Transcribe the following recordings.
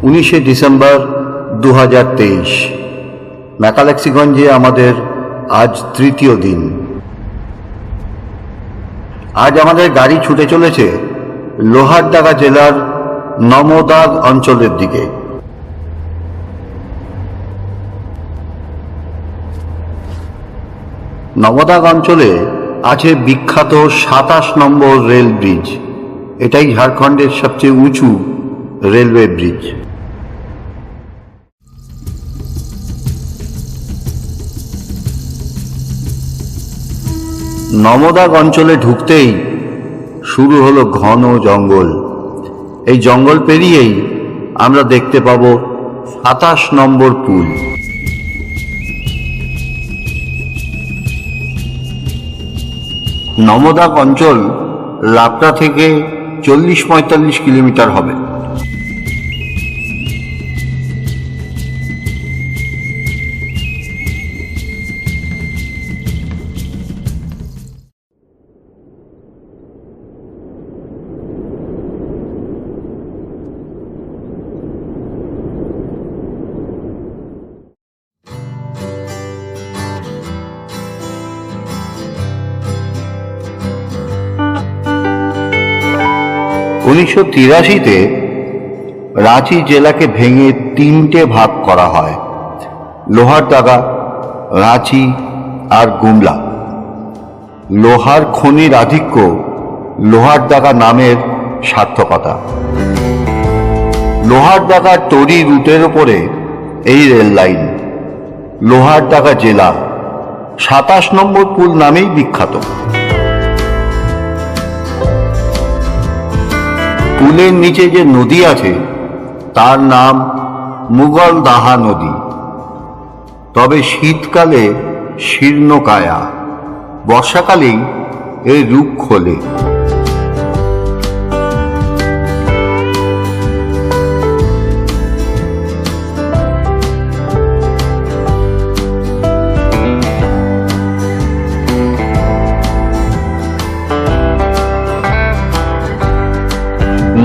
19শে December 2023 মেকালেক্সিগঞ্জে আমাদের আজ তৃতীয় দিন। আজ আমাদের গাড়ি ছুটে চলেছে লোহারডাঙ্গা জেলার নমদাগ অঞ্চলের দিকে। নমদাগ অঞ্চলে আছে বিখ্যাত 27 নম্বর রেল ব্রিজ। এটাই ঝাড়খণ্ডের সবচেয়ে উঁচু রেলওয়ে ব্রিজ। নমদাগ অঞ্চলে ঢুকতেই শুরু হলো ঘন জঙ্গল। এই জঙ্গল পেরিয়েই আমরা দেখতে পাবো 27 নম্বর পুল। নমদাগ অঞ্চল লাপটা থেকে 40-45 কিলোমিটার হবে। উনিশশো 83-তে রাঁচি জেলাকে ভেঙে 3টে ভাগ করা হয়: লোহারডাঙ্গা, রাঁচি আর গুমলা। লোহার খনির আধিক্য লোহারডাঙ্গা নামের সার্থকতা। লোহারডাঙ্গার তরি রুটের ওপরে এই রেল লাইন। লোহারডাঙ্গা জেলা 27 নম্বর পুল নামেই বিখ্যাত। পুলের নিচে যে নদী আছে তার নাম মুগলদাহা নদী। তবে শীতকালে শীর্ণকায়া, বর্ষাকালেই এর রূপ খোলে।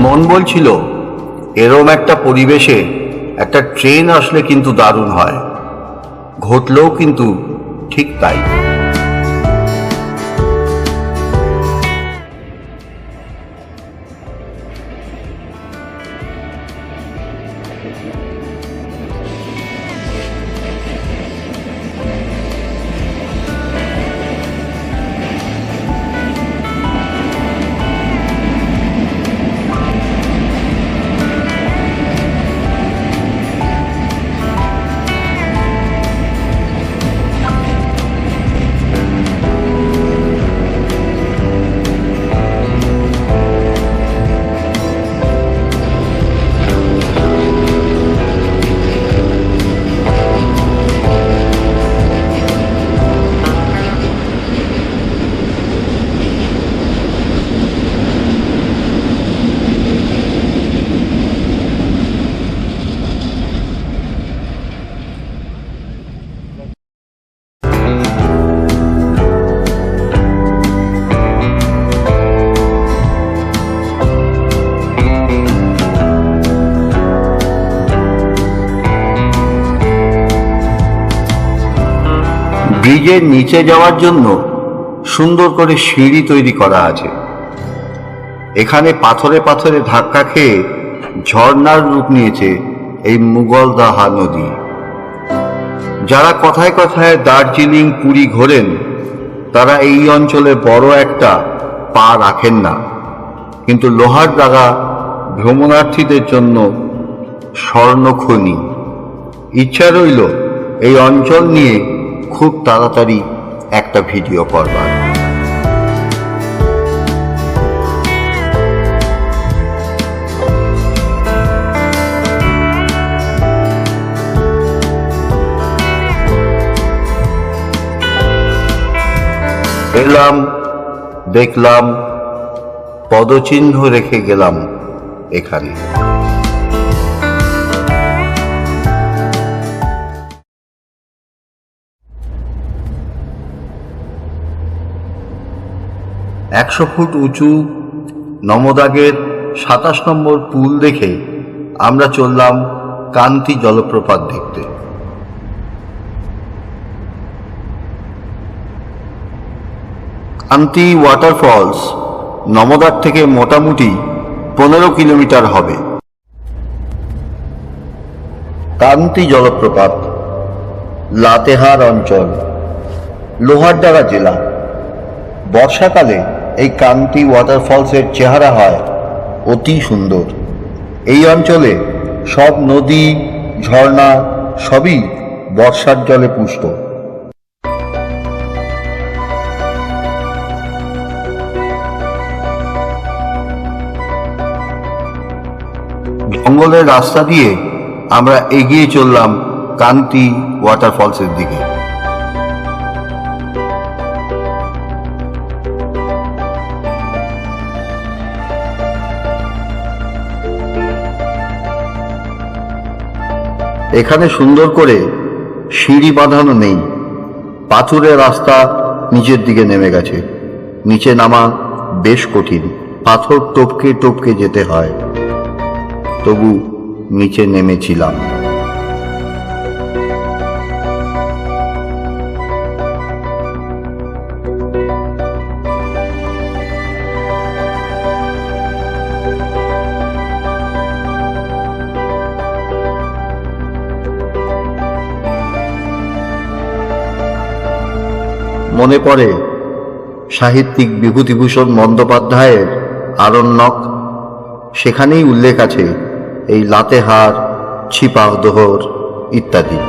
মন বলছিল এরম একটা পরিবেশে একটা ট্রেন আসলে কিন্তু দারুণ হয়। ঘটলেও কিন্তু ঠিক তাই। ব্রিজের নিচে যাওয়ার জন্য সুন্দর করে সিঁড়ি তৈরি করা আছে। এখানে পাথরে পাথরে ধাক্কা খেয়ে ঝর্ণার রূপ নিয়েছে এই মুগলদাহা নদী। যারা কথায় কথায় দার্জিলিং, পুরী ঘোরেন তারা এই অঞ্চলে বড় একটা পা রাখেন না, কিন্তু লোহারডাঙ্গা ভ্রমণার্থীদের জন্য স্বর্ণখনি। ইচ্ছা রইল এই অঞ্চল নিয়ে খুব তাড়াতাড়ি একটা ভিডিও করবার। এলাম, দেখলাম, পদচিহ্ন রেখে গেলাম এখানে। 100 ফুট উঁচু নমদাগের 27 নম্বর পুল দেখে আমরা চললাম কান্তি জলপ্রপাত দেখতে। কান্তি ওয়াটারফলস নমদার থেকে মোটামুটি 15 কিলোমিটার হবে। কান্তি জলপ্রপাত লাতেহার অঞ্চল, লোহারডাঙ্গা জেলা। বর্ষাকালে এই কান্তি ওয়াটারফলসের চেহারা হয় অতি সুন্দর। এই অঞ্চলে সব নদী, ঝর্ণা সবই বর্ষার জলে পুষ্ট। জঙ্গলের রাস্তা দিয়ে আমরা এগিয়ে চললাম কান্তি ওয়াটারফলসের দিকে। এখানে সুন্দর করে সিঁড়ি বাঁধানো নেই, পাথুরে রাস্তা নিচের দিকে নেমে গেছে। নিচে নামা বেশ কঠিন, পাথর টপকে টপকে যেতে হয়। তবু নিচে নেমেছিলাম। মনে পড়ে সাহিত্যিক বিভূতিভূষণ বন্দ্যোপাধ্যায়ের আরণ্যক। সেখানেই উল্লেখ আছে এই লাতেহার, ছিপাদহর ইত্যাদি।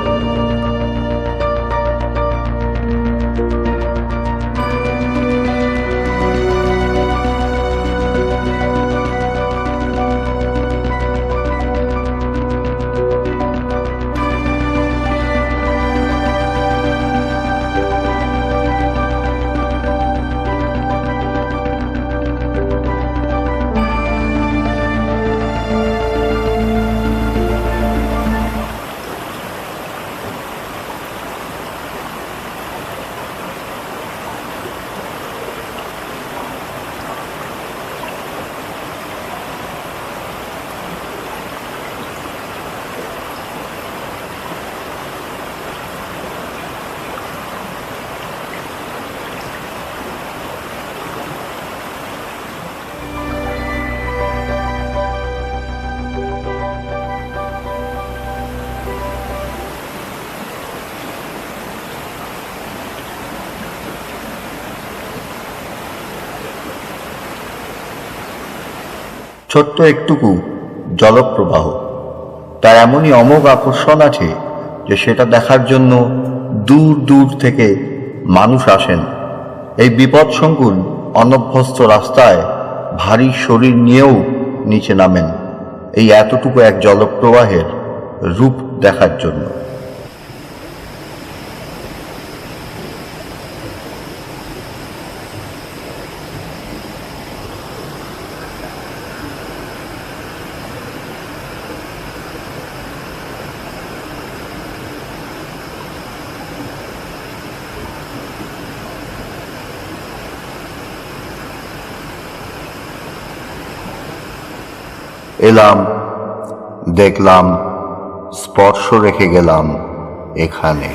ছোট্ট একটুকু জলপ্রবাহ, তার এমনই অমোঘ আকর্ষণ আছে যে সেটা দেখার জন্য দূর দূর থেকে মানুষ আসেন। এই বিপদসংকুল অনভ্যস্ত রাস্তায় ভারী শরীর নিয়েও নিচে নামেন এই এতটুকু এক জলপ্রবাহের রূপ দেখার জন্য। এলাম, দেখলাম, স্পর্শ রেখে গেলাম এখানে।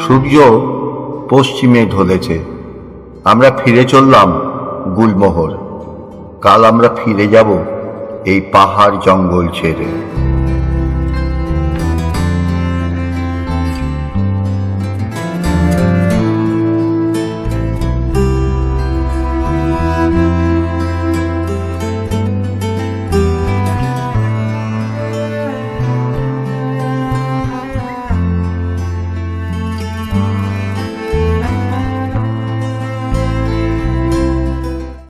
সূর্য পশ্চিমে ঢলেছে। আমরা ফিরে চললাম গুলমোহর। কাল আমরা ফিরে যাব এই পাহাড় জঙ্গল ছেড়ে।